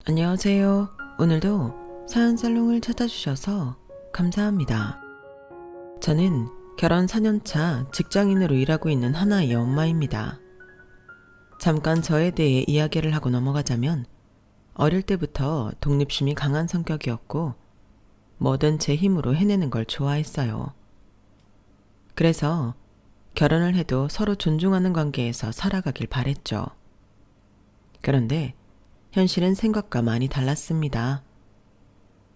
안녕하세요. 오늘도 사연살롱을 찾아주셔서 감사합니다. 저는 결혼 4년차 직장인으로 일하고 있는 하나의 엄마입니다. 잠깐 저에 대해 이야기를 하고 넘어가자면 어릴 때부터 독립심이 강한 성격이었고 뭐든 제 힘으로 해내는 걸 좋아했어요. 그래서 결혼을 해도 서로 존중하는 관계에서 살아가길 바랬죠. 그런데 현실은 생각과 많이 달랐습니다.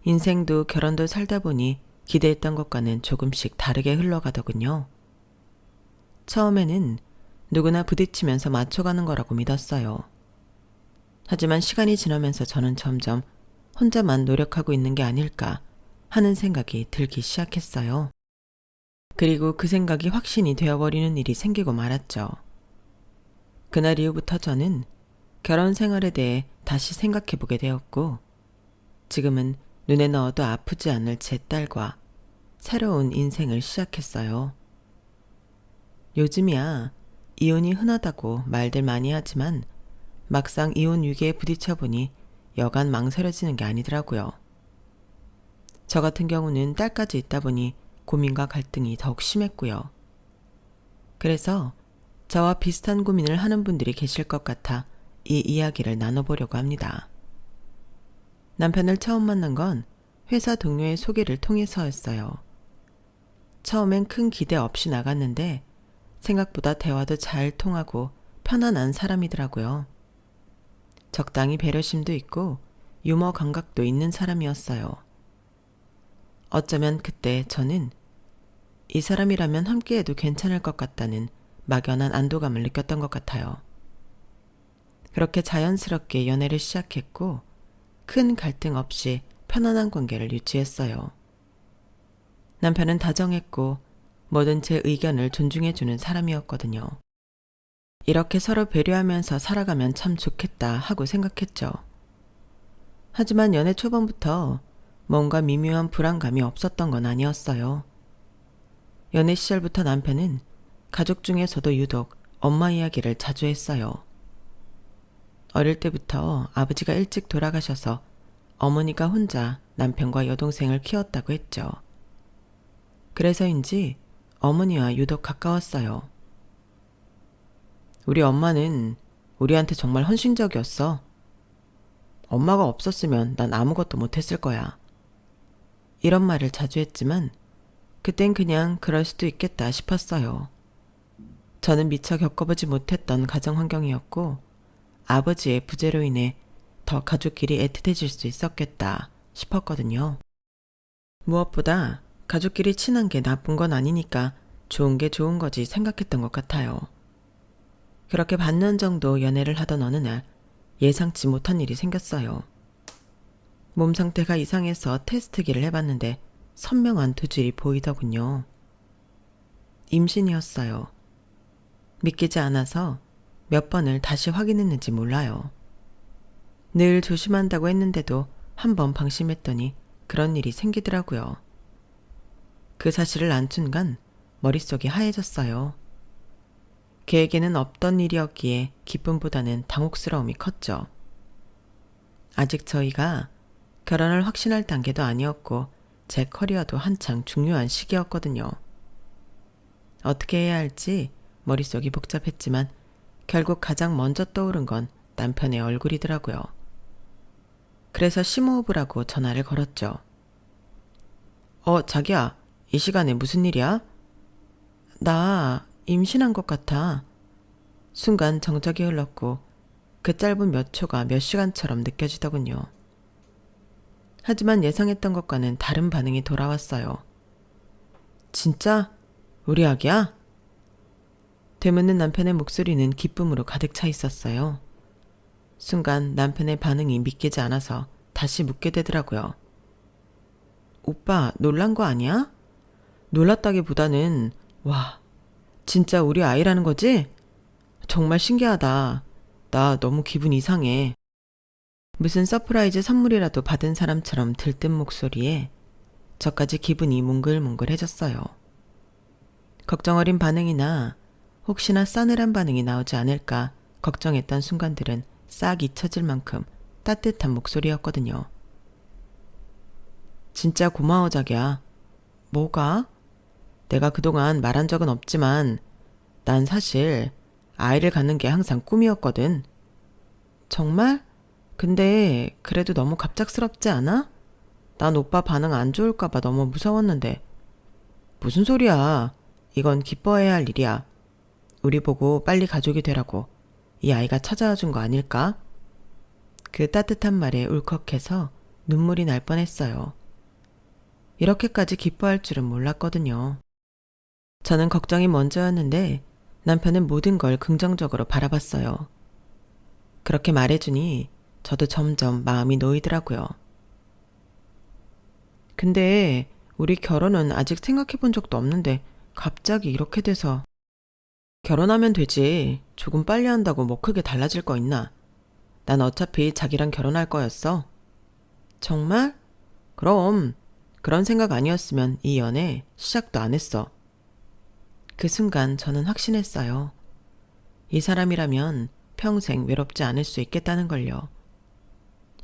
인생도 결혼도 살다 보니 기대했던 것과는 조금씩 다르게 흘러가더군요. 처음에는 누구나 부딪히면서 맞춰가는 거라고 믿었어요. 하지만 시간이 지나면서 저는 점점 혼자만 노력하고 있는 게 아닐까 하는 생각이 들기 시작했어요. 그리고 그 생각이 확신이 되어버리는 일이 생기고 말았죠. 그날 이후부터 저는 결혼 생활에 대해 다시 생각해보게 되었고 지금은 눈에 넣어도 아프지 않을 제 딸과 새로운 인생을 시작했어요. 요즘이야 이혼이 흔하다고 말들 많이 하지만 막상 이혼 위기에 부딪혀보니 여간 망설여지는 게 아니더라고요. 저 같은 경우는 딸까지 있다 보니 고민과 갈등이 더욱 심했고요. 그래서 저와 비슷한 고민을 하는 분들이 계실 것 같아 이 이야기를 나눠보려고 합니다. 남편을 처음 만난 건 회사 동료의 소개를 통해서였어요. 처음엔 큰 기대 없이 나갔는데 생각보다 대화도 잘 통하고 편안한 사람이더라고요. 적당히 배려심도 있고 유머 감각도 있는 사람이었어요. 어쩌면 그때 저는 이 사람이라면 함께해도 괜찮을 것 같다는 막연한 안도감을 느꼈던 것 같아요. 그렇게 자연스럽게 연애를 시작했고 큰 갈등 없이 편안한 관계를 유지했어요. 남편은 다정했고 뭐든 제 의견을 존중해주는 사람이었거든요. 이렇게 서로 배려하면서 살아가면 참 좋겠다 하고 생각했죠. 하지만 연애 초반부터 뭔가 미묘한 불안감이 없었던 건 아니었어요. 연애 시절부터 남편은 가족 중에서도 유독 엄마 이야기를 자주 했어요. 어릴 때부터 아버지가 일찍 돌아가셔서 어머니가 혼자 남편과 여동생을 키웠다고 했죠. 그래서인지 어머니와 유독 가까웠어요. 우리 엄마는 우리한테 정말 헌신적이었어. 엄마가 없었으면 난 아무것도 못했을 거야. 이런 말을 자주 했지만 그땐 그냥 그럴 수도 있겠다 싶었어요. 저는 미처 겪어보지 못했던 가정 환경이었고 아버지의 부재로 인해 더 가족끼리 애틋해질 수 있었겠다 싶었거든요. 무엇보다 가족끼리 친한 게 나쁜 건 아니니까 좋은 게 좋은 거지 생각했던 것 같아요. 그렇게 반년 정도 연애를 하던 어느 날 예상치 못한 일이 생겼어요. 몸 상태가 이상해서 테스트기를 해봤는데 선명한 두줄이 보이더군요. 임신이었어요. 믿기지 않아서 몇 번을 다시 확인했는지 몰라요. 늘 조심한다고 했는데도 한 번 방심했더니 그런 일이 생기더라고요. 그 사실을 안 순간 머릿속이 하얘졌어요. 계획에는 없던 일이었기에 기쁨보다는 당혹스러움이 컸죠. 아직 저희가 결혼을 확신할 단계도 아니었고 제 커리어도 한창 중요한 시기였거든요. 어떻게 해야 할지 머릿속이 복잡했지만 결국 가장 먼저 떠오른 건 남편의 얼굴이더라고요. 그래서 심호흡을 하고 전화를 걸었죠. 자기야, 이 시간에 무슨 일이야? 나 임신한 것 같아. 순간 정적이 흘렀고 그 짧은 몇 초가 몇 시간처럼 느껴지더군요. 하지만 예상했던 것과는 다른 반응이 돌아왔어요. 진짜? 우리 아기야? 되묻는 남편의 목소리는 기쁨으로 가득 차 있었어요. 순간 남편의 반응이 믿기지 않아서 다시 묻게 되더라고요. 오빠, 놀란 거 아니야? 놀랐다기보다는 와, 진짜 우리 아이라는 거지? 정말 신기하다. 나 너무 기분 이상해. 무슨 서프라이즈 선물이라도 받은 사람처럼 들뜬 목소리에 저까지 기분이 몽글몽글해졌어요. 걱정 어린 반응이나 혹시나 싸늘한 반응이 나오지 않을까 걱정했던 순간들은 싹 잊혀질 만큼 따뜻한 목소리였거든요. 진짜 고마워 자기야. 뭐가? 내가 그동안 말한 적은 없지만 난 사실 아이를 갖는 게 항상 꿈이었거든. 정말? 근데 그래도 너무 갑작스럽지 않아? 난 오빠 반응 안 좋을까봐 너무 무서웠는데. 무슨 소리야. 이건 기뻐해야 할 일이야. 우리 보고 빨리 가족이 되라고 이 아이가 찾아와 준 거 아닐까? 그 따뜻한 말에 울컥해서 눈물이 날 뻔했어요. 이렇게까지 기뻐할 줄은 몰랐거든요. 저는 걱정이 먼저였는데 남편은 모든 걸 긍정적으로 바라봤어요. 그렇게 말해주니 저도 점점 마음이 놓이더라고요. 근데 우리 결혼은 아직 생각해 본 적도 없는데 갑자기 이렇게 돼서. 결혼하면 되지. 조금 빨리 한다고 뭐 크게 달라질 거 있나. 난 어차피 자기랑 결혼할 거였어. 정말? 그럼 그런 생각 아니었으면 이 연애 시작도 안 했어. 그 순간 저는 확신했어요. 이 사람이라면 평생 외롭지 않을 수 있겠다는 걸요.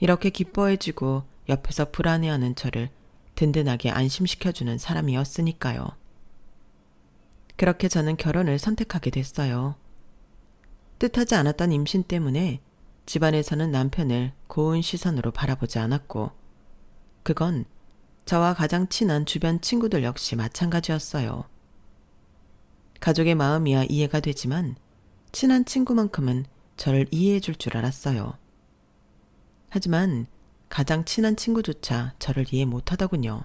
이렇게 기뻐해주고 옆에서 불안해하는 저를 든든하게 안심시켜주는 사람이었으니까요. 그렇게 저는 결혼을 선택하게 됐어요. 뜻하지 않았던 임신 때문에 집안에서는 남편을 고운 시선으로 바라보지 않았고, 그건 저와 가장 친한 주변 친구들 역시 마찬가지였어요. 가족의 마음이야 이해가 되지만 친한 친구만큼은 저를 이해해 줄 줄 알았어요. 하지만 가장 친한 친구조차 저를 이해 못하더군요.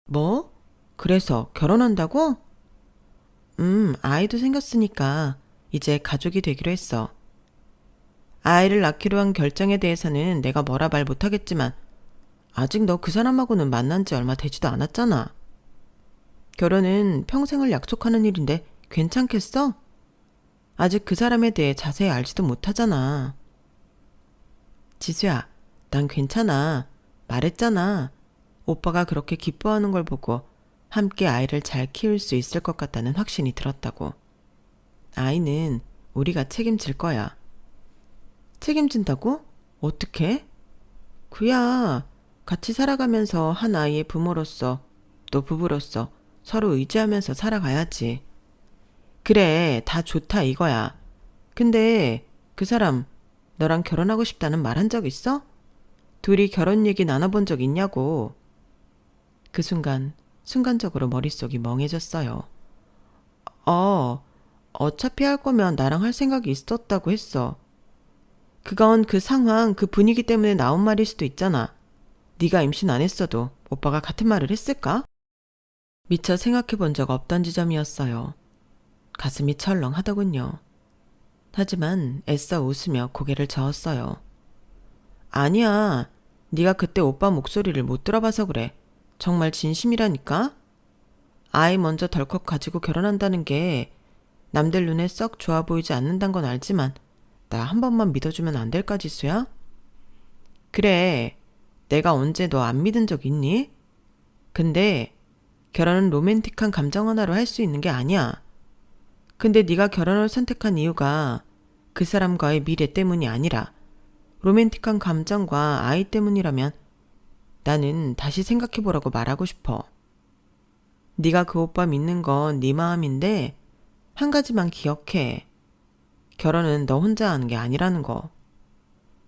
뭐? 그래서 결혼한다고? 아이도 생겼으니까 이제 가족이 되기로 했어. 아이를 낳기로 한 결정에 대해서는 내가 뭐라 말 못하겠지만 아직 너 그 사람하고는 만난 지 얼마 되지도 않았잖아. 결혼은 평생을 약속하는 일인데 괜찮겠어? 아직 그 사람에 대해 자세히 알지도 못하잖아. 지수야, 난 괜찮아. 말했잖아. 오빠가 그렇게 기뻐하는 걸 보고 함께 아이를 잘 키울 수 있을 것 같다는 확신이 들었다고. 아이는 우리가 책임질 거야. 책임진다고? 어떻게? 그야 같이 살아가면서 한 아이의 부모로서 또 부부로서 서로 의지하면서 살아가야지. 그래, 다 좋다 이거야. 근데 그 사람 너랑 결혼하고 싶다는 말 한 적 있어? 둘이 결혼 얘기 나눠본 적 있냐고. 그 순간적으로 머릿속이 멍해졌어요. 어차피 할 거면 나랑 할 생각이 있었다고 했어. 그건 그 상황, 그 분위기 때문에 나온 말일 수도 있잖아. 네가 임신 안 했어도 오빠가 같은 말을 했을까? 미처 생각해 본 적 없던 지점이었어요. 가슴이 철렁하더군요. 하지만 애써 웃으며 고개를 저었어요. 아니야. 네가 그때 오빠 목소리를 못 들어봐서 그래. 정말 진심이라니까? 아이 먼저 덜컥 가지고 결혼한다는 게 남들 눈에 썩 좋아 보이지 않는단 건 알지만 나 한 번만 믿어주면 안 될까, 지수야? 그래. 내가 언제 너 안 믿은 적 있니? 근데 결혼은 로맨틱한 감정 하나로 할 수 있는 게 아니야. 근데 네가 결혼을 선택한 이유가 그 사람과의 미래 때문이 아니라 로맨틱한 감정과 아이 때문이라면 나는 다시 생각해보라고 말하고 싶어. 네가 그 오빠 믿는 건 네 마음인데 한 가지만 기억해. 결혼은 너 혼자 하는 게 아니라는 거.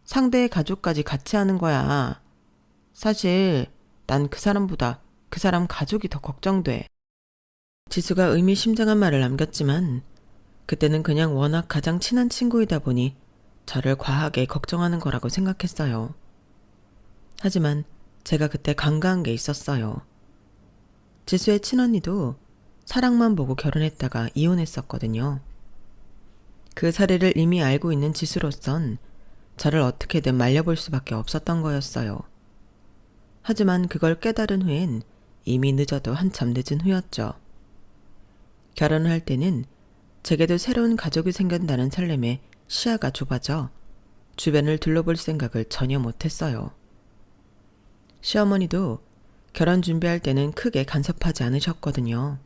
상대의 가족까지 같이 하는 거야. 사실 난 그 사람보다 그 사람 가족이 더 걱정돼. 지수가 의미심장한 말을 남겼지만 그때는 그냥 워낙 가장 친한 친구이다 보니 저를 과하게 걱정하는 거라고 생각했어요. 하지만 제가 그때 간과한 게 있었어요. 지수의 친언니도 사랑만 보고 결혼했다가 이혼했었거든요. 그 사례를 이미 알고 있는 지수로선 저를 어떻게든 말려볼 수밖에 없었던 거였어요. 하지만 그걸 깨달은 후엔 이미 늦어도 한참 늦은 후였죠. 결혼을 할 때는 제게도 새로운 가족이 생긴다는 설렘에 시야가 좁아져 주변을 둘러볼 생각을 전혀 못했어요. 시어머니도 결혼 준비할 때는 크게 간섭하지 않으셨거든요.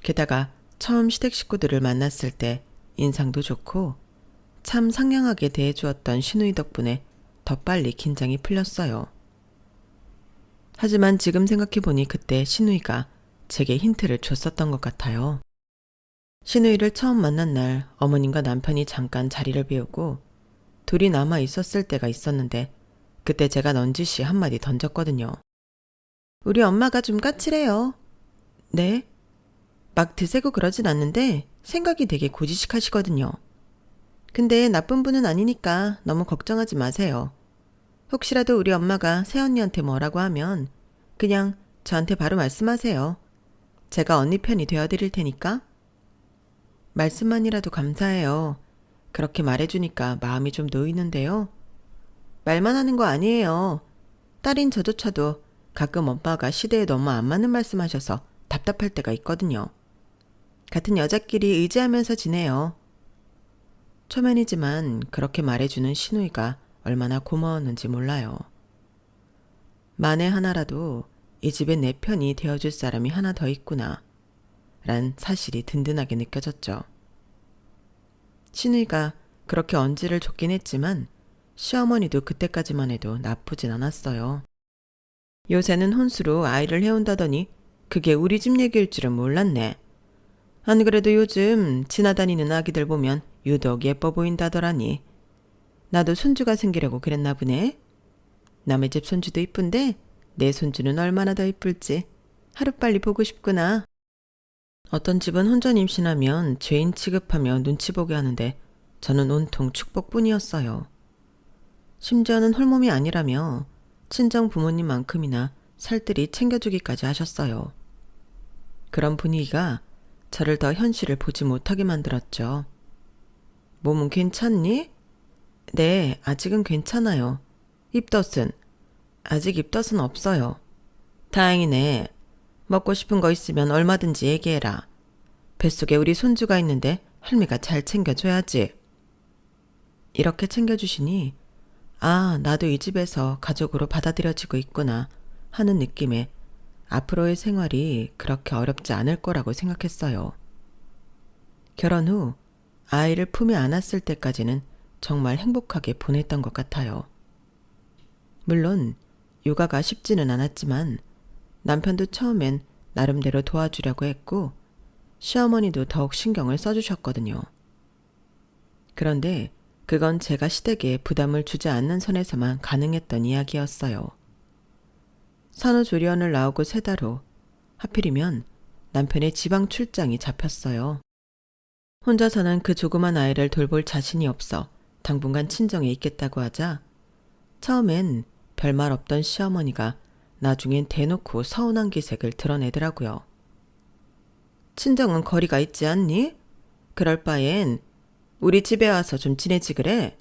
게다가 처음 시댁 식구들을 만났을 때 인상도 좋고 참 상냥하게 대해주었던 시누이 덕분에 더 빨리 긴장이 풀렸어요. 하지만 지금 생각해보니 그때 신우이가 제게 힌트를 줬었던 것 같아요. 신우이를 처음 만난 날 어머님과 남편이 잠깐 자리를 비우고 둘이 남아 있었을 때가 있었는데 그때 제가 넌지시 한마디 던졌거든요. 우리 엄마가 좀 까칠해요. 네? 막 드세고 그러진 않는데 생각이 되게 고지식하시거든요. 근데 나쁜 분은 아니니까 너무 걱정하지 마세요. 혹시라도 우리 엄마가 새언니한테 뭐라고 하면 그냥 저한테 바로 말씀하세요. 제가 언니 편이 되어드릴 테니까. 말씀만이라도 감사해요. 그렇게 말해주니까 마음이 좀 놓이는데요. 말만 하는 거 아니에요. 딸인 저조차도 가끔 엄마가 시대에 너무 안 맞는 말씀하셔서 답답할 때가 있거든요. 같은 여자끼리 의지하면서 지내요. 초면이지만 그렇게 말해주는 신우이가 얼마나 고마웠는지 몰라요. 만에 하나라도 이 집에 내 편이 되어줄 사람이 하나 더 있구나 란 사실이 든든하게 느껴졌죠. 신우이가 그렇게 언지를 줬긴 했지만 시어머니도 그때까지만 해도 나쁘진 않았어요. 요새는 혼수로 아이를 해온다더니 그게 우리 집 얘기일 줄은 몰랐네. 안 그래도 요즘 지나다니는 아기들 보면 유독 예뻐 보인다더라니. 나도 손주가 생기려고 그랬나 보네. 남의 집 손주도 이쁜데 내 손주는 얼마나 더 이쁠지 하루빨리 보고 싶구나. 어떤 집은 혼전 임신하면 죄인 취급하며 눈치 보게 하는데 저는 온통 축복뿐이었어요. 심지어는 홀몸이 아니라며 친정 부모님만큼이나 살뜰히 챙겨주기까지 하셨어요. 그런 분위기가 저를 더 현실을 보지 못하게 만들었죠. 몸은 괜찮니? 네, 아직은 괜찮아요. 입덧은? 아직 입덧은 없어요. 다행이네. 먹고 싶은 거 있으면 얼마든지 얘기해라. 뱃속에 우리 손주가 있는데 할미가 잘 챙겨줘야지. 이렇게 챙겨주시니 아, 나도 이 집에서 가족으로 받아들여지고 있구나 하는 느낌에 앞으로의 생활이 그렇게 어렵지 않을 거라고 생각했어요. 결혼 후 아이를 품에 안았을 때까지는 정말 행복하게 보냈던 것 같아요. 물론 육아가 쉽지는 않았지만 남편도 처음엔 나름대로 도와주려고 했고 시어머니도 더욱 신경을 써주셨거든요. 그런데 그건 제가 시댁에 부담을 주지 않는 선에서만 가능했던 이야기였어요. 산후조리원을 나오고 3달 후 하필이면 남편의 지방 출장이 잡혔어요. 혼자서는 그 조그만 아이를 돌볼 자신이 없어 당분간 친정에 있겠다고 하자 처음엔 별말 없던 시어머니가 나중엔 대놓고 서운한 기색을 드러내더라고요. 친정은 거리가 있지 않니? 그럴 바엔 우리 집에 와서 좀 지내지 그래?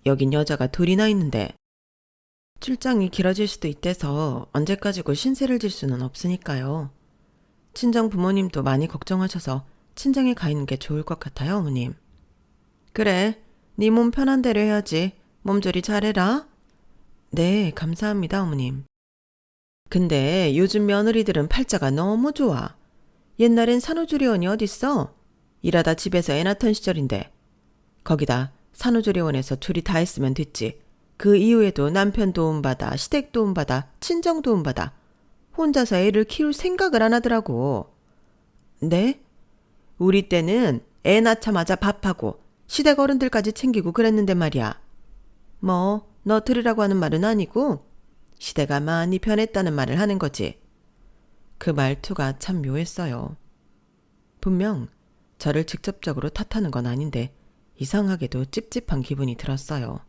여긴 여자가 둘이나 있는데. 출장이 길어질 수도 있대서 언제까지고 신세를 질 수는 없으니까요. 친정 부모님도 많이 걱정하셔서 친정에 가 있는 게 좋을 것 같아요, 어머님. 그래, 네 몸 편한 대로 해야지. 몸조리 잘해라. 네, 감사합니다, 어머님. 근데 요즘 며느리들은 팔자가 너무 좋아. 옛날엔 산후조리원이 어딨어? 일하다 집에서 애 낳던 시절인데. 거기다 산후조리원에서 둘이 다 했으면 됐지. 그 이후에도 남편 도움받아, 시댁 도움받아, 친정 도움받아. 혼자서 애를 키울 생각을 안 하더라고. 네? 우리 때는 애 낳자마자 밥하고 시댁 어른들까지 챙기고 그랬는데 말이야. 뭐 너 들으라고 하는 말은 아니고 시대가 많이 변했다는 말을 하는 거지. 그 말투가 참 묘했어요. 분명 저를 직접적으로 탓하는 건 아닌데 이상하게도 찝찝한 기분이 들었어요.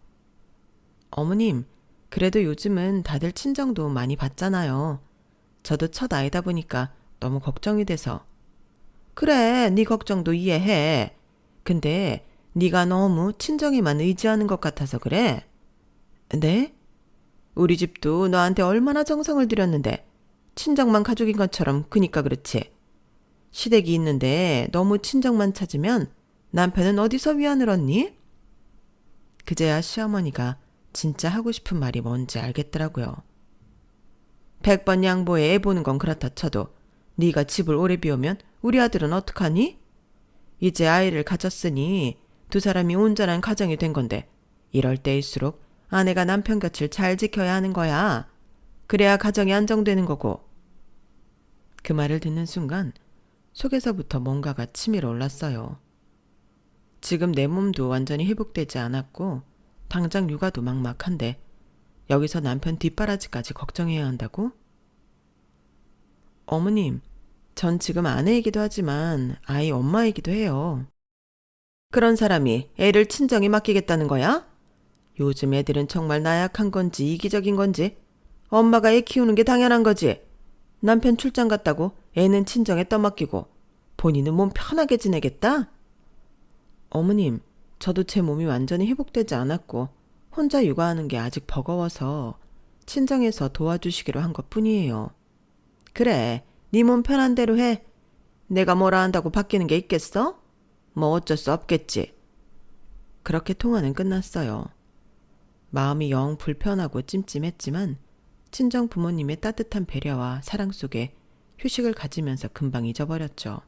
어머님, 그래도 요즘은 다들 친정도 많이 받잖아요. 저도 첫 아이다 보니까 너무 걱정이 돼서. 그래, 네 걱정도 이해해. 근데 네가 너무 친정에만 의지하는 것 같아서 그래. 네? 우리 집도 너한테 얼마나 정성을 들였는데 친정만 가족인 것처럼 그니까 그렇지. 시댁이 있는데 너무 친정만 찾으면 남편은 어디서 위안을 얻니? 그제야 시어머니가 진짜 하고 싶은 말이 뭔지 알겠더라고요. 100번 양보해 애 보는 건 그렇다 쳐도 네가 집을 오래 비우면 우리 아들은 어떡하니? 이제 아이를 가졌으니 두 사람이 온전한 가정이 된 건데 이럴 때일수록 아내가 남편 곁을 잘 지켜야 하는 거야. 그래야 가정이 안정되는 거고. 그 말을 듣는 순간 속에서부터 뭔가가 치밀어 올랐어요. 지금 내 몸도 완전히 회복되지 않았고 당장 육아도 막막한데 여기서 남편 뒷바라지까지 걱정해야 한다고? 어머님, 전 지금 아내이기도 하지만 아이 엄마이기도 해요. 그런 사람이 애를 친정에 맡기겠다는 거야? 요즘 애들은 정말 나약한 건지 이기적인 건지 엄마가 애 키우는 게 당연한 거지. 남편 출장 갔다고 애는 친정에 떠맡기고 본인은 몸 편하게 지내겠다? 어머님, 저도 제 몸이 완전히 회복되지 않았고 혼자 육아하는 게 아직 버거워서 친정에서 도와주시기로 한 것뿐이에요. 그래, 네 몸 편한 대로 해. 내가 뭐라 한다고 바뀌는 게 있겠어? 뭐 어쩔 수 없겠지. 그렇게 통화는 끝났어요. 마음이 영 불편하고 찜찜했지만 친정 부모님의 따뜻한 배려와 사랑 속에 휴식을 가지면서 금방 잊어버렸죠.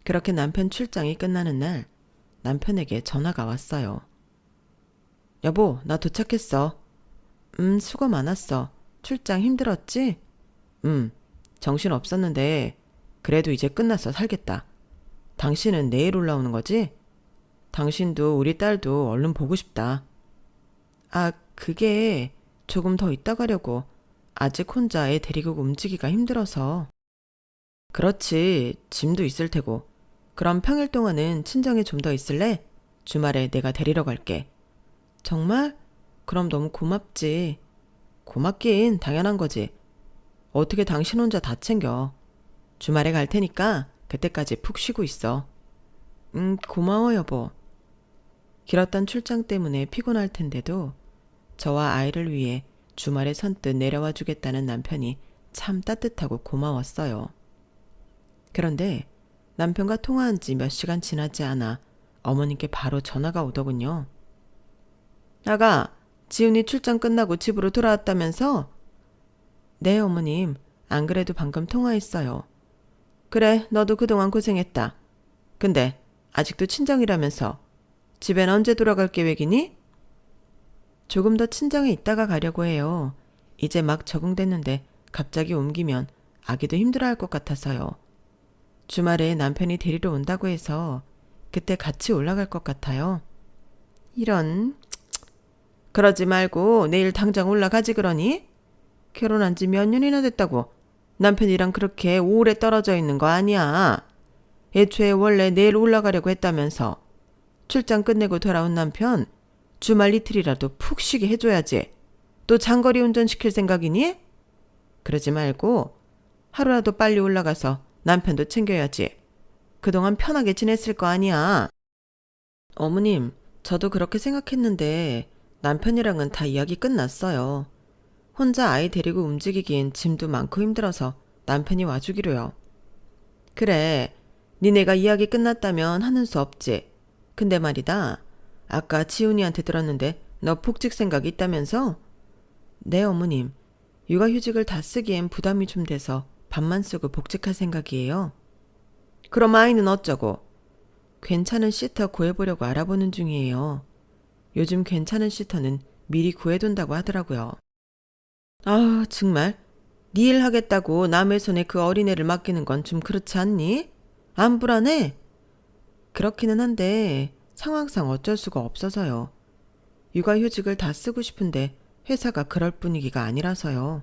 그렇게 남편 출장이 끝나는 날 남편에게 전화가 왔어요. 여보, 나 도착했어. 수고 많았어. 출장 힘들었지? 정신 없었는데 그래도 이제 끝나서 살겠다. 당신은 내일 올라오는 거지? 당신도 우리 딸도 얼른 보고 싶다. 아, 그게 조금 더 있다 가려고. 아직 혼자 애 데리고 움직이기가 힘들어서. 그렇지, 짐도 있을 테고. 그럼 평일 동안은 친정에 좀 더 있을래? 주말에 내가 데리러 갈게. 정말? 그럼 너무 고맙지. 고맙긴 당연한 거지. 어떻게 당신 혼자 다 챙겨. 주말에 갈 테니까 그때까지 푹 쉬고 있어. 고마워 여보. 길었던 출장 때문에 피곤할 텐데도 저와 아이를 위해 주말에 선뜻 내려와 주겠다는 남편이 참 따뜻하고 고마웠어요. 그런데 남편과 통화한 지 몇 시간 지나지 않아 어머님께 바로 전화가 오더군요. 아가, 지훈이 출장 끝나고 집으로 돌아왔다면서? 네, 어머님. 안 그래도 방금 통화했어요. 그래, 너도 그동안 고생했다. 근데 아직도 친정이라면서 집엔 언제 돌아갈 계획이니? 조금 더 친정에 있다가 가려고 해요. 이제 막 적응됐는데 갑자기 옮기면 아기도 힘들어할 것 같아서요. 주말에 남편이 데리러 온다고 해서 그때 같이 올라갈 것 같아요. 이런... 그러지 말고 내일 당장 올라가지 그러니? 결혼한 지 몇 년이나 됐다고 남편이랑 그렇게 오래 떨어져 있는 거 아니야. 애초에 원래 내일 올라가려고 했다면서. 출장 끝내고 돌아온 남편 주말 이틀이라도 푹 쉬게 해줘야지. 또 장거리 운전시킬 생각이니? 그러지 말고 하루라도 빨리 올라가서 남편도 챙겨야지. 그동안 편하게 지냈을 거 아니야. 어머님, 저도 그렇게 생각했는데 남편이랑은 다 이야기 끝났어요. 혼자 아이 데리고 움직이기엔 짐도 많고 힘들어서 남편이 와주기로요. 그래, 니네가 이야기 끝났다면 하는 수 없지. 근데 말이다, 아까 지훈이한테 들었는데 너 복직 생각이 있다면서? 네, 어머님. 육아휴직을 다 쓰기엔 부담이 좀 돼서 반만 쓰고 복직할 생각이에요. 그럼 아이는 어쩌고? 괜찮은 시터 구해보려고 알아보는 중이에요. 요즘 괜찮은 시터는 미리 구해둔다고 하더라고요. 아, 정말? 네 일 하겠다고 남의 손에 그 어린애를 맡기는 건 좀 그렇지 않니? 안 불안해? 그렇기는 한데 상황상 어쩔 수가 없어서요. 육아휴직을 다 쓰고 싶은데 회사가 그럴 분위기가 아니라서요.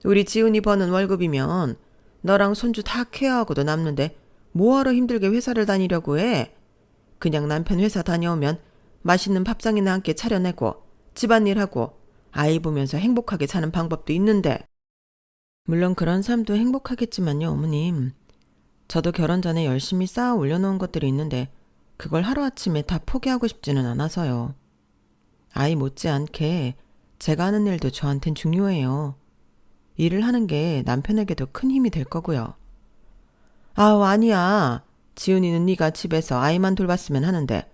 우리 지훈이 버는 월급이면 너랑 손주 다 케어하고도 남는데 뭐하러 힘들게 회사를 다니려고 해? 그냥 남편 회사 다녀오면 맛있는 밥상이나 함께 차려내고 집안일하고 아이 보면서 행복하게 사는 방법도 있는데. 물론 그런 삶도 행복하겠지만요, 어머님. 저도 결혼 전에 열심히 쌓아 올려놓은 것들이 있는데 그걸 하루아침에 다 포기하고 싶지는 않아서요. 아이 못지않게 제가 하는 일도 저한텐 중요해요. 일을 하는 게 남편에게도 큰 힘이 될 거고요. 아우, 아니야. 지훈이는 네가 집에서 아이만 돌봤으면 하는데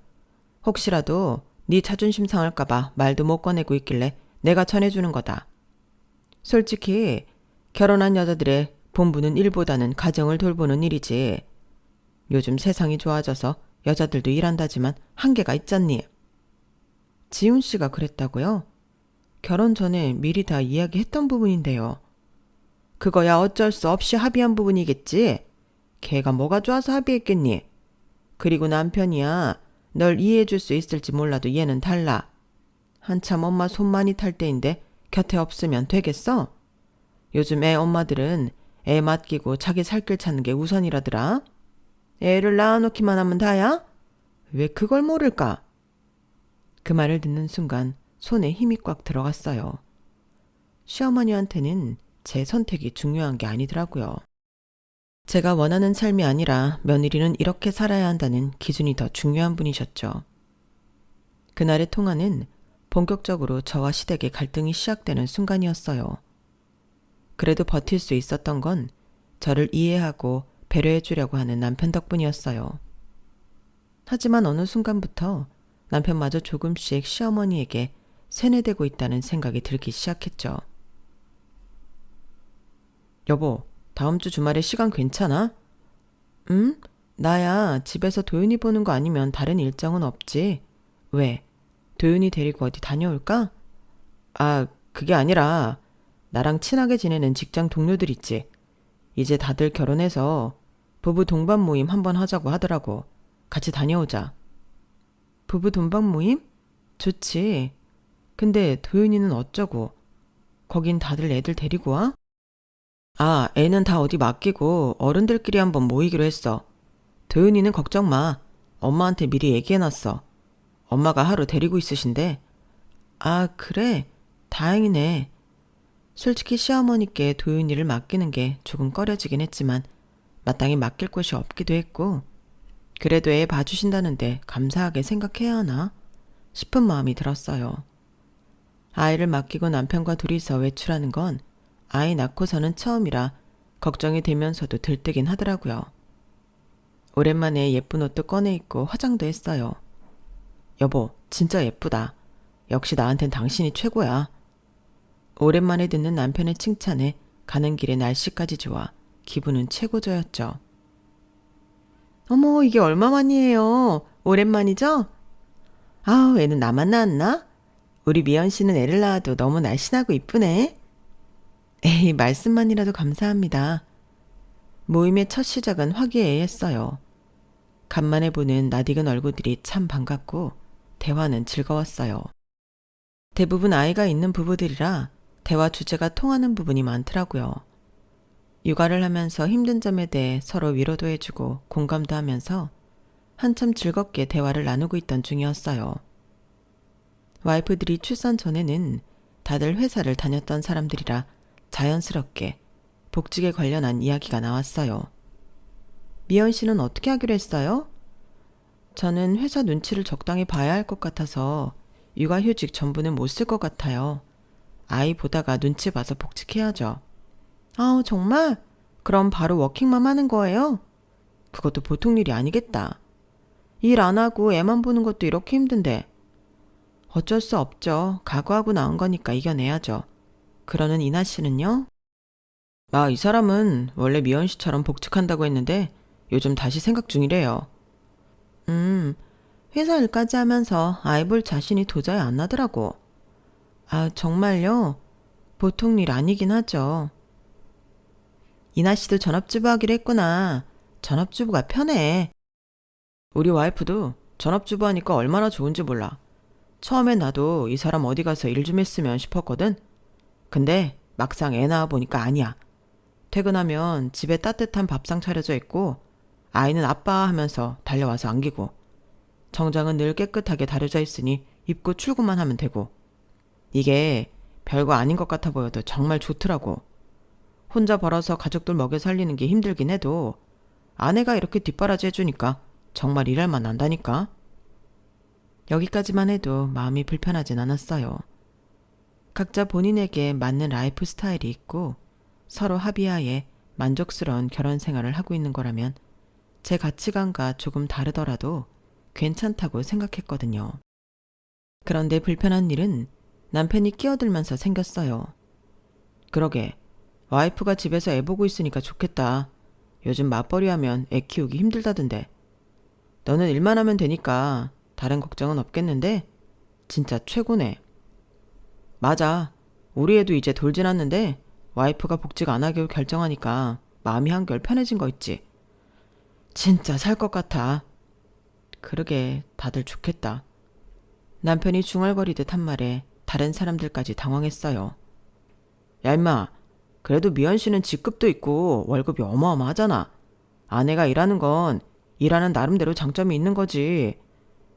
혹시라도 네 자존심 상할까봐 말도 못 꺼내고 있길래 내가 전해주는 거다. 솔직히 결혼한 여자들의 본분은 일보다는 가정을 돌보는 일이지. 요즘 세상이 좋아져서 여자들도 일한다지만 한계가 있잖니. 지훈 씨가 그랬다고요? 결혼 전에 미리 다 이야기했던 부분인데요. 그거야 어쩔 수 없이 합의한 부분이겠지. 걔가 뭐가 좋아서 합의했겠니? 그리고 남편이야. 널 이해해줄 수 있을지 몰라도 얘는 달라. 한참 엄마 손 많이 탈 때인데 곁에 없으면 되겠어? 요즘 애 엄마들은 애 맡기고 자기 살 길 찾는 게 우선이라더라. 애를 낳아놓기만 하면 다야? 왜 그걸 모를까? 그 말을 듣는 순간 손에 힘이 꽉 들어갔어요. 시어머니한테는 제 선택이 중요한 게 아니더라고요. 제가 원하는 삶이 아니라 며느리는 이렇게 살아야 한다는 기준이 더 중요한 분이셨죠. 그날의 통화는 본격적으로 저와 시댁의 갈등이 시작되는 순간이었어요. 그래도 버틸 수 있었던 건 저를 이해하고 배려해 주려고 하는 남편 덕분이었어요. 하지만 어느 순간부터 남편마저 조금씩 시어머니에게 세뇌되고 있다는 생각이 들기 시작했죠. 여보, 다음 주 주말에 시간 괜찮아? 응? 나야 집에서 도윤이 보는 거 아니면 다른 일정은 없지. 왜? 도윤이 데리고 어디 다녀올까? 아, 그게 아니라 나랑 친하게 지내는 직장 동료들 있지. 이제 다들 결혼해서 부부 동반 모임 한번 하자고 하더라고. 같이 다녀오자. 부부 동반 모임? 좋지. 근데 도윤이는 어쩌고? 거긴 다들 애들 데리고 와? 아, 애는 다 어디 맡기고 어른들끼리 한번 모이기로 했어. 도윤이는 걱정 마. 엄마한테 미리 얘기해놨어. 엄마가 하루 데리고 있으신데. 아, 그래? 다행이네. 솔직히 시어머니께 도윤이를 맡기는 게 조금 꺼려지긴 했지만 마땅히 맡길 곳이 없기도 했고 그래도 애 봐주신다는데 감사하게 생각해야 하나 싶은 마음이 들었어요. 아이를 맡기고 남편과 둘이서 외출하는 건 아이 낳고서는 처음이라 걱정이 되면서도 들뜨긴 하더라고요. 오랜만에 예쁜 옷도 꺼내 입고 화장도 했어요. 여보, 진짜 예쁘다. 역시 나한텐 당신이 최고야. 오랜만에 듣는 남편의 칭찬에 가는 길에 날씨까지 좋아 기분은 최고조였죠. 어머, 이게 얼마만이에요? 오랜만이죠? 아우, 애는 나만 낳았나? 우리 미연 씨는 애를 낳아도 너무 날씬하고 이쁘네. 에이, 말씀만이라도 감사합니다. 모임의 첫 시작은 화기애애했어요. 간만에 보는 낯익은 얼굴들이 참 반갑고 대화는 즐거웠어요. 대부분 아이가 있는 부부들이라 대화 주제가 통하는 부분이 많더라고요. 육아를 하면서 힘든 점에 대해 서로 위로도 해주고 공감도 하면서 한참 즐겁게 대화를 나누고 있던 중이었어요. 와이프들이 출산 전에는 다들 회사를 다녔던 사람들이라 자연스럽게 복직에 관련한 이야기가 나왔어요. 미연 씨는 어떻게 하기로 했어요? 저는 회사 눈치를 적당히 봐야 할 것 같아서 육아휴직 전부는 못 쓸 것 같아요. 아이 보다가 눈치 봐서 복직해야죠. 아우, 정말? 그럼 바로 워킹맘 하는 거예요? 그것도 보통 일이 아니겠다. 일 안 하고 애만 보는 것도 이렇게 힘든데. 어쩔 수 없죠. 각오하고 나온 거니까 이겨내야죠. 그러는 이나 씨는요? 이 사람은 원래 미연 씨처럼 복직한다고 했는데 요즘 다시 생각 중이래요. 회사 일까지 하면서 아이 볼 자신이 도저히 안 나더라고. 아, 정말요? 보통 일 아니긴 하죠. 이나 씨도 전업주부 하기로 했구나. 전업주부가 편해. 우리 와이프도 전업주부 하니까 얼마나 좋은지 몰라. 처음엔 나도 이 사람 어디 가서 일 좀 했으면 싶었거든. 근데 막상 애 낳아 보니까 아니야. 퇴근하면 집에 따뜻한 밥상 차려져 있고 아이는 아빠 하면서 달려와서 안기고 정장은 늘 깨끗하게 다려져 있으니 입고 출근만 하면 되고 이게 별거 아닌 것 같아 보여도 정말 좋더라고. 혼자 벌어서 가족들 먹여 살리는 게 힘들긴 해도 아내가 이렇게 뒷바라지 해주니까 정말 일할 만 난다니까. 여기까지만 해도 마음이 불편하진 않았어요. 각자 본인에게 맞는 라이프 스타일이 있고 서로 합의하에 만족스러운 결혼 생활을 하고 있는 거라면 제 가치관과 조금 다르더라도 괜찮다고 생각했거든요. 그런데 불편한 일은 남편이 끼어들면서 생겼어요. 그러게, 와이프가 집에서 애 보고 있으니까 좋겠다. 요즘 맞벌이 하면 애 키우기 힘들다던데. 너는 일만 하면 되니까 다른 걱정은 없겠는데? 진짜 최고네. 맞아. 우리 애도 이제 돌 지났는데 와이프가 복직 안 하기로 결정하니까 마음이 한결 편해진 거 있지. 진짜 살 것 같아. 그러게 다들 좋겠다. 남편이 중얼거리듯 한 말에 다른 사람들까지 당황했어요. 야 임마, 그래도 미연 씨는 직급도 있고 월급이 어마어마하잖아. 아내가 일하는 건 일하는 나름대로 장점이 있는 거지.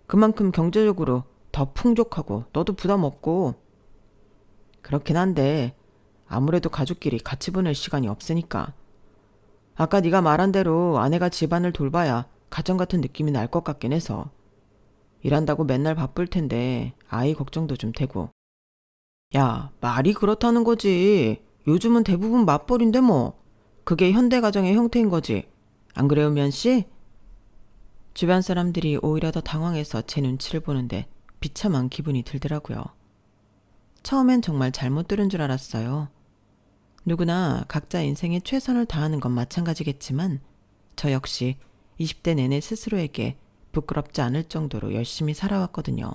그만큼 경제적으로 더 풍족하고 너도 부담 없고. 그렇긴 한데 아무래도 가족끼리 같이 보낼 시간이 없으니까. 아까 네가 말한 대로 아내가 집안을 돌봐야 가정 같은 느낌이 날 것 같긴 해서. 일한다고 맨날 바쁠 텐데 아이 걱정도 좀 되고. 야, 말이 그렇다는 거지. 요즘은 대부분 맞벌인데 뭐. 그게 현대 가정의 형태인 거지. 안 그래요, 면 씨? 주변 사람들이 오히려 더 당황해서 제 눈치를 보는데 비참한 기분이 들더라고요. 처음엔 정말 잘못 들은 줄 알았어요. 누구나 각자 인생에 최선을 다하는 건 마찬가지겠지만 저 역시 20대 내내 스스로에게 부끄럽지 않을 정도로 열심히 살아왔거든요.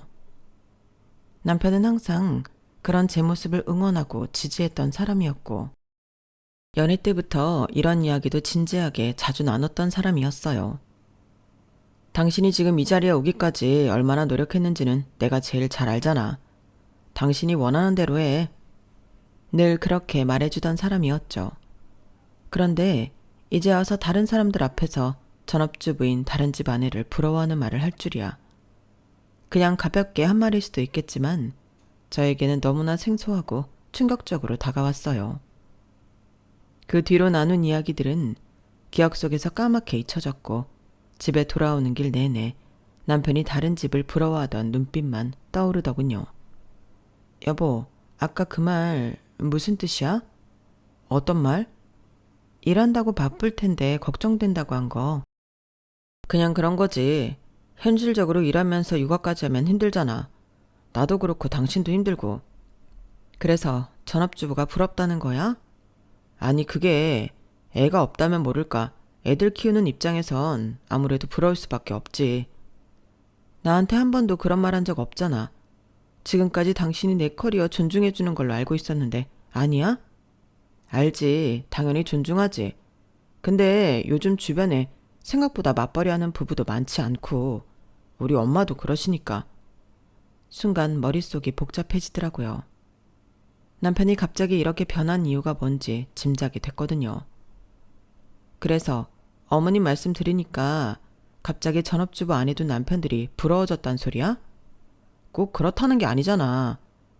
남편은 항상 그런 제 모습을 응원하고 지지했던 사람이었고 연애 때부터 이런 이야기도 진지하게 자주 나눴던 사람이었어요. 당신이 지금 이 자리에 오기까지 얼마나 노력했는지는 내가 제일 잘 알잖아. 당신이 원하는 대로 해. 늘 그렇게 말해주던 사람이었죠. 그런데 이제 와서 다른 사람들 앞에서 전업주부인 다른 집 아내를 부러워하는 말을 할 줄이야. 그냥 가볍게 한 말일 수도 있겠지만 저에게는 너무나 생소하고 충격적으로 다가왔어요. 그 뒤로 나눈 이야기들은 기억 속에서 까맣게 잊혀졌고 집에 돌아오는 길 내내 남편이 다른 집을 부러워하던 눈빛만 떠오르더군요. 여보, 아까 그 말 무슨 뜻이야? 어떤 말? 일한다고 바쁠 텐데 걱정된다고 한 거. 그냥 그런 거지. 현실적으로 일하면서 육아까지 하면 힘들잖아. 나도 그렇고 당신도 힘들고. 그래서 전업주부가 부럽다는 거야? 아니 그게 애가 없다면 모를까. 애들 키우는 입장에선 아무래도 부러울 수밖에 없지. 나한테 한 번도 그런 말 한 적 없잖아. 지금까지 당신이 내 커리어 존중해주는 걸로 알고 있었는데 아니야? 알지. 당연히 존중하지. 근데 요즘 주변에 생각보다 맞벌이 하는 부부도 많지 않고 우리 엄마도 그러시니까. 순간 머릿속이 복잡해지더라고요. 남편이 갑자기 이렇게 변한 이유가 뭔지 짐작이 됐거든요. 그래서 어머님 말씀 들으니까 갑자기 전업주부 안 해둔 남편들이 부러워졌단 소리야? 꼭 그렇다는 게 아니잖아.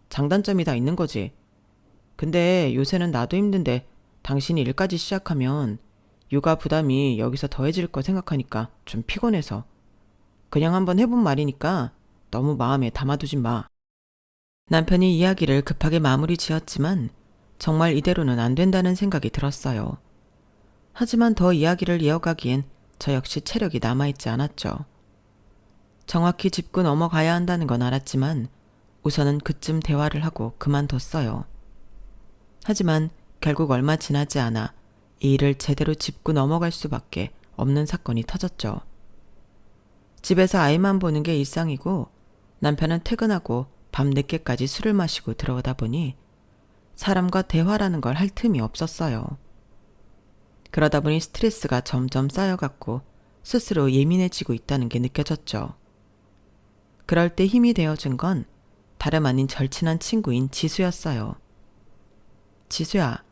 장단점이 다 있는 거지. 근데 요새는 나도 힘든데 당신이 일까지 시작하면 육아 부담이 여기서 더해질 거 생각하니까 좀 피곤해서. 그냥 한번 해본 말이니까 너무 마음에 담아두진 마. 남편이 이야기를 급하게 마무리 지었지만 정말 이대로는 안 된다는 생각이 들었어요. 하지만 더 이야기를 이어가기엔 저 역시 체력이 남아있지 않았죠. 정확히 짚고 넘어가야 한다는 건 알았지만 우선은 그쯤 대화를 하고 그만뒀어요. 하지만 결국 얼마 지나지 않아 이 일을 제대로 짚고 넘어갈 수밖에 없는 사건이 터졌죠. 집에서 아이만 보는 게 일상이고 남편은 퇴근하고 밤 늦게까지 술을 마시고 들어오다 보니 사람과 대화라는 걸 할 틈이 없었어요. 그러다 보니 스트레스가 점점 쌓여갔고 스스로 예민해지고 있다는 게 느껴졌죠. 그럴 때 힘이 되어준 건 다름 아닌 절친한 친구인 지수였어요. 지수야,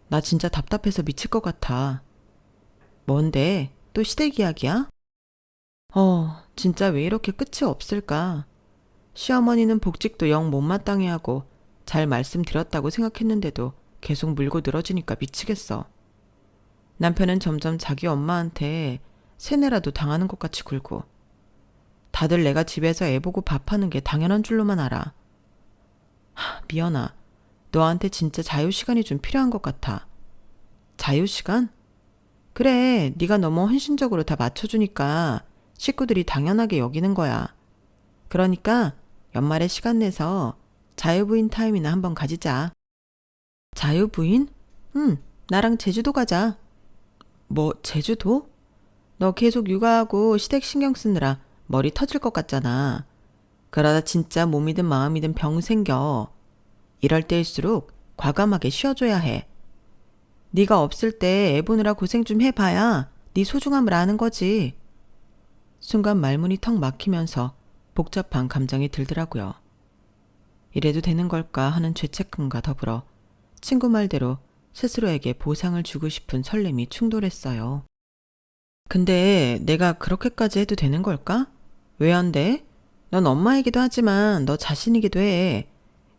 나 진짜 답답해서 미칠 것 같아. 뭔데? 또 시댁 이야기야? 진짜 왜 이렇게 끝이 없을까? 시어머니는 복직도 영 못마땅해 하고 잘 말씀드렸다고 생각했는데도 계속 물고 늘어지니까 미치겠어. 남편은 점점 자기 엄마한테 세뇌라도 당하는 것 같이 굴고 다들 내가 집에서 애 보고 밥하는 게 당연한 줄로만 알아. 미연아, 너한테 진짜 자유시간이 좀 필요한 것 같아. 자유시간? 그래, 네가 너무 헌신적으로 다 맞춰주니까 식구들이 당연하게 여기는 거야. 그러니까 연말에 시간 내서 자유부인 타임이나 한번 가지자. 자유부인? 나랑 제주도 가자. 뭐 제주도? 너 계속 육아하고 시댁 신경 쓰느라 머리 터질 것 같잖아. 그러다 진짜 몸이든 마음이든 병 생겨. 이럴 때일수록 과감하게 쉬어줘야 해. 네가 없을 때 애 보느라 고생 좀 해봐야 네 소중함을 아는 거지. 순간 말문이 턱 막히면서 복잡한 감정이 들더라고요. 이래도 되는 걸까 하는 죄책감과 더불어 친구 말대로 스스로에게 보상을 주고 싶은 설렘이 충돌했어요. 근데 내가 그렇게까지 해도 되는 걸까? 왜 안 돼? 넌 엄마이기도 하지만 너 자신이기도 해.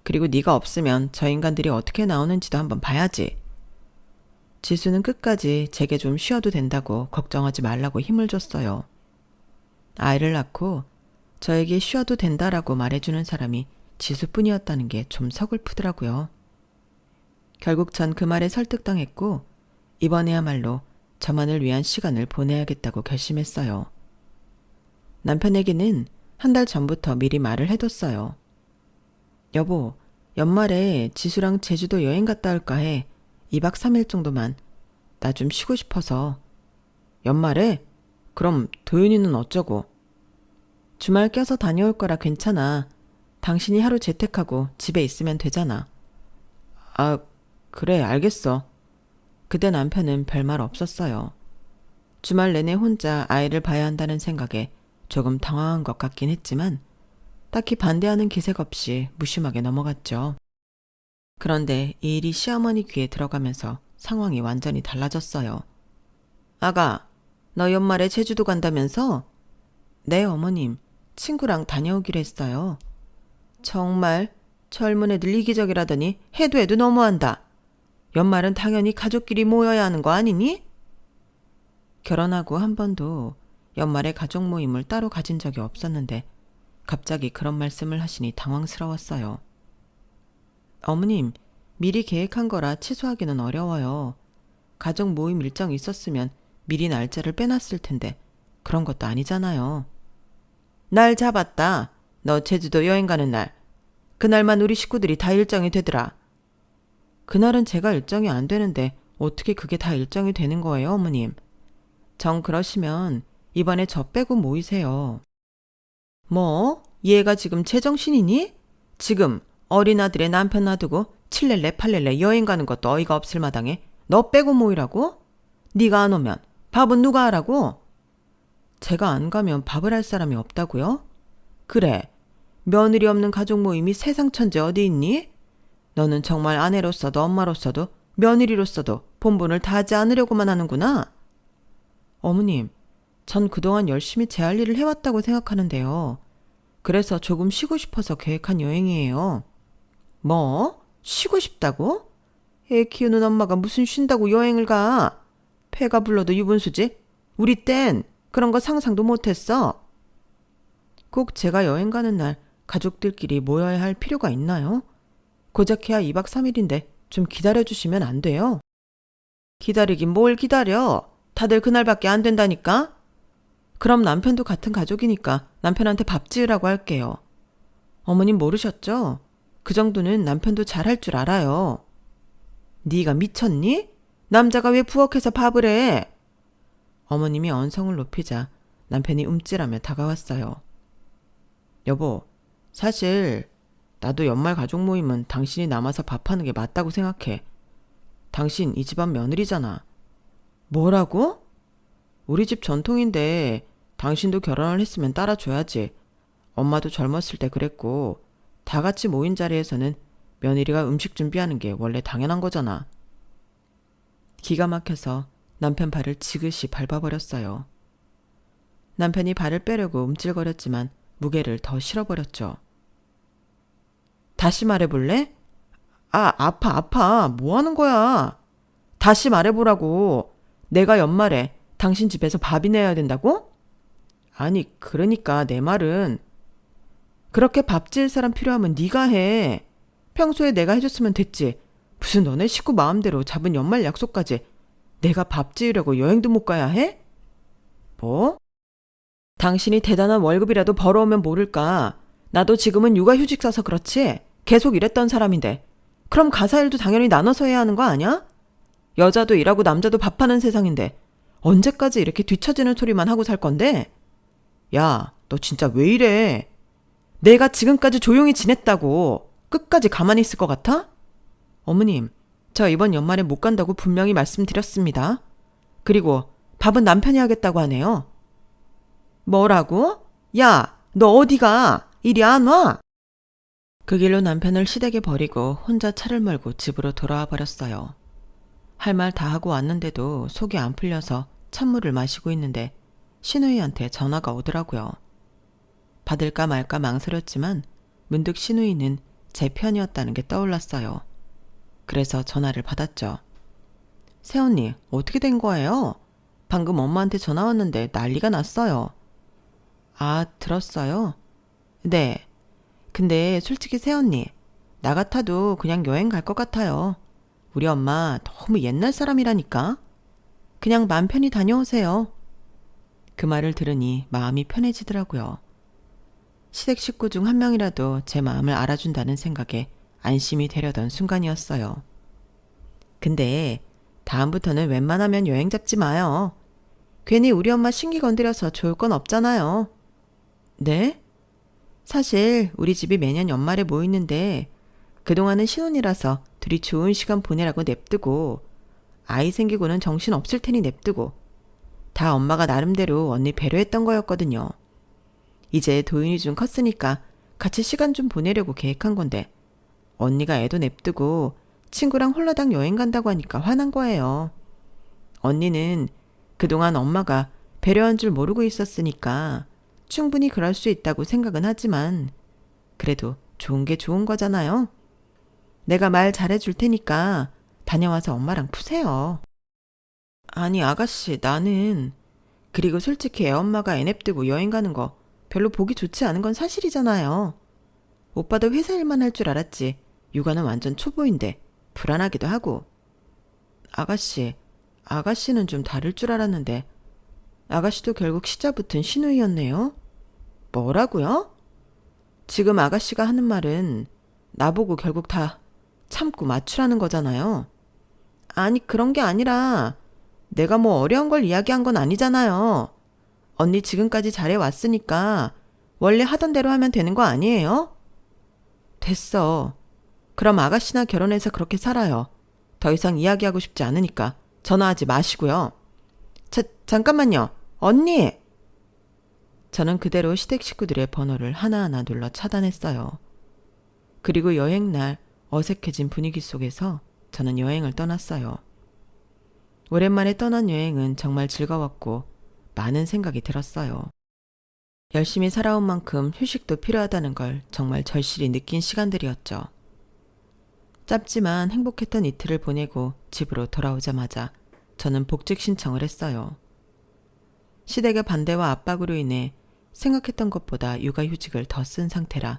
그리고 네가 없으면 저 인간들이 어떻게 나오는지도 한번 봐야지. 지수는 끝까지 제게 좀 쉬어도 된다고 걱정하지 말라고 힘을 줬어요. 아이를 낳고 저에게 쉬어도 된다라고 말해주는 사람이 지수뿐이었다는 게 좀 서글프더라고요. 결국 전 그 말에 설득당했고 이번에야말로 저만을 위한 시간을 보내야겠다고 결심했어요. 남편에게는 한 달 전부터 미리 말을 해뒀어요. 여보, 연말에 지수랑 제주도 여행 갔다 올까 해. 2박 3일 정도만. 나 좀 쉬고 싶어서. 연말에? 그럼 도윤이는 어쩌고? 주말 껴서 다녀올 거라 괜찮아. 당신이 하루 재택하고 집에 있으면 되잖아. 아, 그래, 알겠어. 그때 남편은 별말 없었어요. 주말 내내 혼자 아이를 봐야 한다는 생각에 조금 당황한 것 같긴 했지만 딱히 반대하는 기색 없이 무심하게 넘어갔죠. 그런데 이 일이 시어머니 귀에 들어가면서 상황이 완전히 달라졌어요. 아가, 너 연말에 제주도 간다면서? 네, 어머님. 친구랑 다녀오기로 했어요. 정말 젊은 애들 이기적이라더니 해도 너무한다. 연말은 당연히 가족끼리 모여야 하는 거 아니니? 결혼하고 한 번도 연말에 가족 모임을 따로 가진 적이 없었는데 갑자기 그런 말씀을 하시니 당황스러웠어요. 어머님, 미리 계획한 거라 취소하기는 어려워요. 가족 모임 일정 있었으면 미리 날짜를 빼놨을 텐데 그런 것도 아니잖아요. 날 잡았다. 너 제주도 여행 가는 날. 그날만 우리 식구들이 다 일정이 되더라. 그날은 제가 일정이 안 되는데 어떻게 그게 다 일정이 되는 거예요, 어머님? 정 그러시면 이번에 저 빼고 모이세요. 뭐? 얘가 지금 제정신이니? 지금 어린 아들의 남편 놔두고 칠렐레 팔렐레 여행 가는 것도 어이가 없을 마당에 너 빼고 모이라고? 네가 안 오면 밥은 누가 하라고? 제가 안 가면 밥을 할 사람이 없다고요? 그래, 며느리 없는 가족 모임이 세상 천재 어디 있니? 너는 정말 아내로서도 엄마로서도 며느리로서도 본분을 다하지 않으려고만 하는구나. 어머님, 전 그동안 열심히 제 할 일을 해왔다고 생각하는데요. 그래서 조금 쉬고 싶어서 계획한 여행이에요. 뭐? 쉬고 싶다고? 애 키우는 엄마가 무슨 쉰다고 여행을 가? 폐가 불러도 유분수지? 우리 땐 그런 거 상상도 못했어. 꼭 제가 여행 가는 날 가족들끼리 모여야 할 필요가 있나요? 고작 해야 2박 3일인데 좀 기다려주시면 안 돼요? 기다리긴 뭘 기다려. 다들 그날밖에 안 된다니까? 그럼 남편도 같은 가족이니까 남편한테 밥 지으라고 할게요. 어머님 모르셨죠? 그 정도는 남편도 잘할 줄 알아요. 네가 미쳤니? 남자가 왜 부엌에서 밥을 해? 어머님이 언성을 높이자 남편이 움찔하며 다가왔어요. 여보, 사실 나도 연말 가족 모임은 당신이 남아서 밥하는 게 맞다고 생각해. 당신 이 집안 며느리잖아. 뭐라고? 우리 집 전통인데 당신도 결혼을 했으면 따라줘야지. 엄마도 젊었을 때 그랬고 다 같이 모인 자리에서는 며느리가 음식 준비하는 게 원래 당연한 거잖아. 기가 막혀서 남편 발을 지그시 밟아버렸어요. 남편이 발을 빼려고 움찔거렸지만 무게를 더 실어버렸죠. 다시 말해볼래? 아, 아파. 뭐 하는 거야? 다시 말해보라고. 내가 연말에 당신 집에서 밥이 내야 된다고? 아니, 그러니까 내 말은 그렇게 밥 지을 사람 필요하면 네가 해. 평소에 내가 해줬으면 됐지. 무슨 너네 식구 마음대로 잡은 연말 약속까지 내가 밥 지으려고 여행도 못 가야 해? 뭐? 당신이 대단한 월급이라도 벌어오면 모를까. 나도 지금은 육아휴직 써서 그렇지. 계속 일했던 사람인데. 그럼 가사일도 당연히 나눠서 해야 하는 거 아니야? 여자도 일하고 남자도 밥하는 세상인데 언제까지 이렇게 뒤처지는 소리만 하고 살 건데? 야, 너 진짜 왜 이래? 내가 지금까지 조용히 지냈다고 끝까지 가만히 있을 것 같아? 어머님, 저 이번 연말에 못 간다고 분명히 말씀드렸습니다. 그리고 밥은 남편이 하겠다고 하네요. 뭐라고? 야, 너 어디가? 이리 안 와? 그 길로 남편을 시댁에 버리고 혼자 차를 몰고 집으로 돌아와 버렸어요. 할 말 다 하고 왔는데도 속이 안 풀려서 찬물을 마시고 있는데 신우이한테 전화가 오더라고요. 받을까 말까 망설였지만 문득 신우이는 제 편이었다는 게 떠올랐어요. 그래서 전화를 받았죠. 새언니, 어떻게 된 거예요? 방금 엄마한테 전화 왔는데 난리가 났어요. 아, 들었어요? 네. 근데 솔직히 새언니, 나 같아도 그냥 여행 갈 것 같아요. 우리 엄마 너무 옛날 사람이라니까. 그냥 맘 편히 다녀오세요. 그 말을 들으니 마음이 편해지더라고요. 시댁 식구 중 한 명이라도 제 마음을 알아준다는 생각에 안심이 되려던 순간이었어요. 근데 다음부터는 웬만하면 여행 잡지 마요. 괜히 우리 엄마 신기 건드려서 좋을 건 없잖아요. 네? 사실 우리 집이 매년 연말에 모이는데 그동안은 신혼이라서 둘이 좋은 시간 보내라고 냅두고 아이 생기고는 정신 없을 테니 냅두고 다 엄마가 나름대로 언니 배려했던 거였거든요. 이제 도윤이 좀 컸으니까 같이 시간 좀 보내려고 계획한 건데 언니가 애도 냅두고 친구랑 홀라당 여행 간다고 하니까 화난 거예요. 언니는 그동안 엄마가 배려한 줄 모르고 있었으니까 충분히 그럴 수 있다고 생각은 하지만 그래도 좋은 게 좋은 거잖아요. 내가 말 잘해줄 테니까 다녀와서 엄마랑 푸세요. 아니 아가씨 나는 그리고 솔직히 애엄마가 애 냅두고 여행 가는 거 별로 보기 좋지 않은 건 사실이잖아요. 오빠도 회사 일만 할 줄 알았지 육아는 완전 초보인데 불안하기도 하고. 아가씨는 좀 다를 줄 알았는데 아가씨도 결국 시자붙은 신우이였네요. 뭐라고요? 지금 아가씨가 하는 말은 나보고 결국 다 참고 맞추라는 거잖아요. 아니 그런 게 아니라 내가 뭐 어려운 걸 이야기한 건 아니잖아요. 언니 지금까지 잘해왔으니까 원래 하던 대로 하면 되는 거 아니에요? 됐어. 그럼 아가씨나 결혼해서 그렇게 살아요. 더 이상 이야기하고 싶지 않으니까 전화하지 마시고요. 잠깐만요. 언니! 저는 그대로 시댁 식구들의 번호를 하나하나 눌러 차단했어요. 그리고 여행날 어색해진 분위기 속에서 저는 여행을 떠났어요. 오랜만에 떠난 여행은 정말 즐거웠고 많은 생각이 들었어요. 열심히 살아온 만큼 휴식도 필요하다는 걸 정말 절실히 느낀 시간들이었죠. 짧지만 행복했던 이틀을 보내고 집으로 돌아오자마자 저는 복직 신청을 했어요. 시댁의 반대와 압박으로 인해 생각했던 것보다 육아휴직을 더 쓴 상태라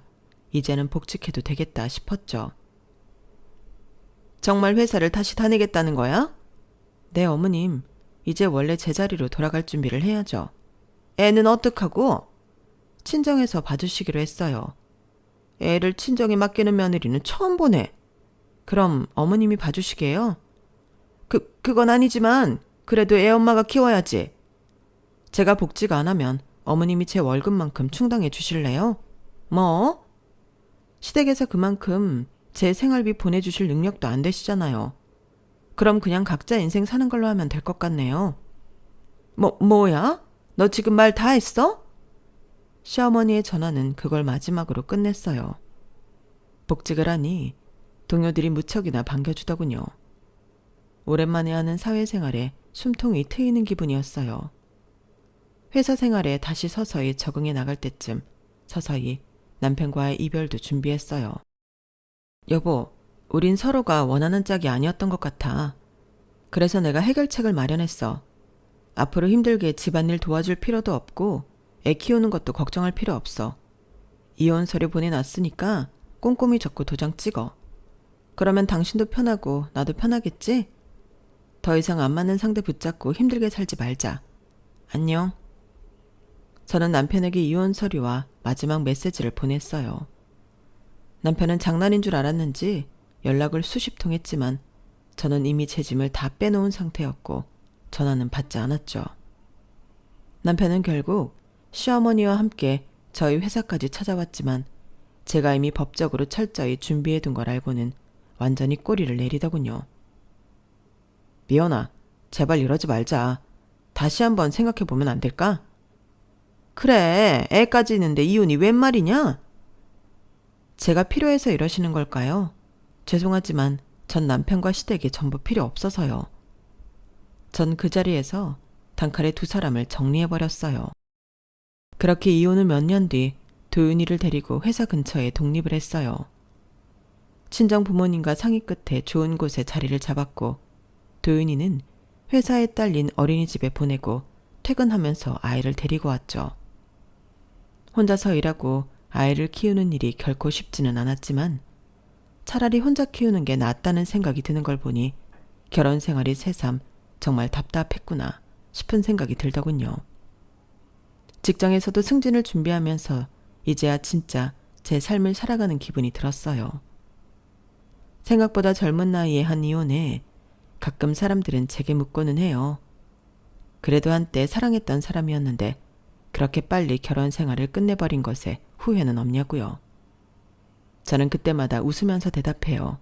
이제는 복직해도 되겠다 싶었죠. 정말 회사를 다시 다니겠다는 거야? 네, 어머님. 이제 원래 제자리로 돌아갈 준비를 해야죠. 애는 어떡하고? 친정에서 봐주시기로 했어요. 애를 친정에 맡기는 며느리는 처음 보네. 그럼 어머님이 봐주시게요? 그건 아니지만 그래도 애 엄마가 키워야지. 제가 복직 안 하면 어머님이 제 월급만큼 충당해 주실래요? 뭐? 시댁에서 그만큼 제 생활비 보내주실 능력도 안 되시잖아요. 그럼 그냥 각자 인생 사는 걸로 하면 될 것 같네요. 뭐야? 너 지금 말 다 했어? 시어머니의 전화는 그걸 마지막으로 끝냈어요. 복직을 하니 동료들이 무척이나 반겨주더군요. 오랜만에 하는 사회생활에 숨통이 트이는 기분이었어요. 회사 생활에 다시 서서히 적응해 나갈 때쯤 서서히 남편과의 이별도 준비했어요. 여보, 우린 서로가 원하는 짝이 아니었던 것 같아. 그래서 내가 해결책을 마련했어. 앞으로 힘들게 집안일 도와줄 필요도 없고 애 키우는 것도 걱정할 필요 없어. 이혼 서류 보내놨으니까 꼼꼼히 적고 도장 찍어. 그러면 당신도 편하고 나도 편하겠지? 더 이상 안 맞는 상대 붙잡고 힘들게 살지 말자. 안녕. 저는 남편에게 이혼 서류와 마지막 메시지를 보냈어요. 남편은 장난인 줄 알았는지 연락을 수십 통 했지만 저는 이미 제 짐을 다 빼놓은 상태였고 전화는 받지 않았죠. 남편은 결국 시어머니와 함께 저희 회사까지 찾아왔지만 제가 이미 법적으로 철저히 준비해둔 걸 알고는 완전히 꼬리를 내리더군요. 미연아, 제발 이러지 말자. 다시 한번 생각해보면 안 될까? 그래, 애까지 있는데 이혼이 웬 말이냐? 제가 필요해서 이러시는 걸까요? 죄송하지만 전 남편과 시댁이 전부 필요 없어서요. 전 그 자리에서 단칼에 두 사람을 정리해버렸어요. 그렇게 이혼 후 몇 년 뒤 도윤이를 데리고 회사 근처에 독립을 했어요. 친정 부모님과 상의 끝에 좋은 곳에 자리를 잡았고 도윤이는 회사에 딸린 어린이집에 보내고 퇴근하면서 아이를 데리고 왔죠. 혼자서 일하고 아이를 키우는 일이 결코 쉽지는 않았지만 차라리 혼자 키우는 게 낫다는 생각이 드는 걸 보니 결혼 생활이 새삼 정말 답답했구나 싶은 생각이 들더군요. 직장에서도 승진을 준비하면서 이제야 진짜 제 삶을 살아가는 기분이 들었어요. 생각보다 젊은 나이에 한 이혼에 가끔 사람들은 제게 묻고는 해요. 그래도 한때 사랑했던 사람이었는데 그렇게 빨리 결혼 생활을 끝내버린 것에 후회는 없냐고요. 저는 그때마다 웃으면서 대답해요.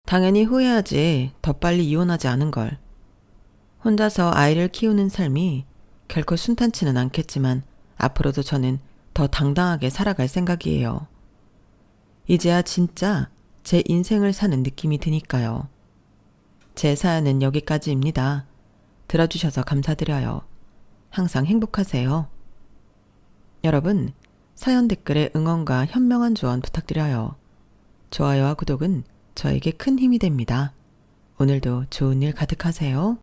당연히 후회하지. 더 빨리 이혼하지 않은 걸. 혼자서 아이를 키우는 삶이 결코 순탄치는 않겠지만 앞으로도 저는 더 당당하게 살아갈 생각이에요. 이제야 진짜 제 인생을 사는 느낌이 드니까요. 제 사연은 여기까지입니다. 들어주셔서 감사드려요. 항상 행복하세요. 여러분, 사연 댓글에 응원과 현명한 조언 부탁드려요. 좋아요와 구독은 저에게 큰 힘이 됩니다. 오늘도 좋은 일 가득하세요.